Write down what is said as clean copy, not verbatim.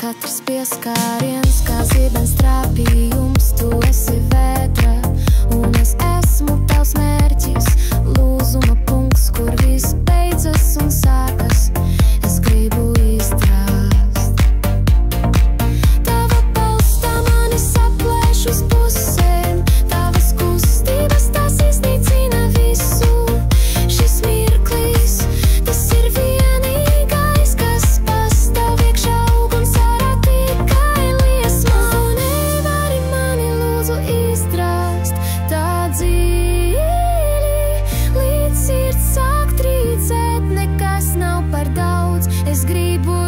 Katrs pieskāriens kā zibens trāpījums, tu esi vētra, un es esmu tavs mērķis, lūzuma punkts, kur viss beidzas un sākas, es gribu iztrast. Tava balstā mani saplēš uz pusēm, tavas kustības tās iznīcina visu. Šis mirklis, tas ir vienīgais, kas pastāv iekšā uguns ārā tikai liesmā. Tu nevari mani lūdzu iztrast tā dziļi, līdz sirds sāk trīcēt, nekas nav par daudz, es gribu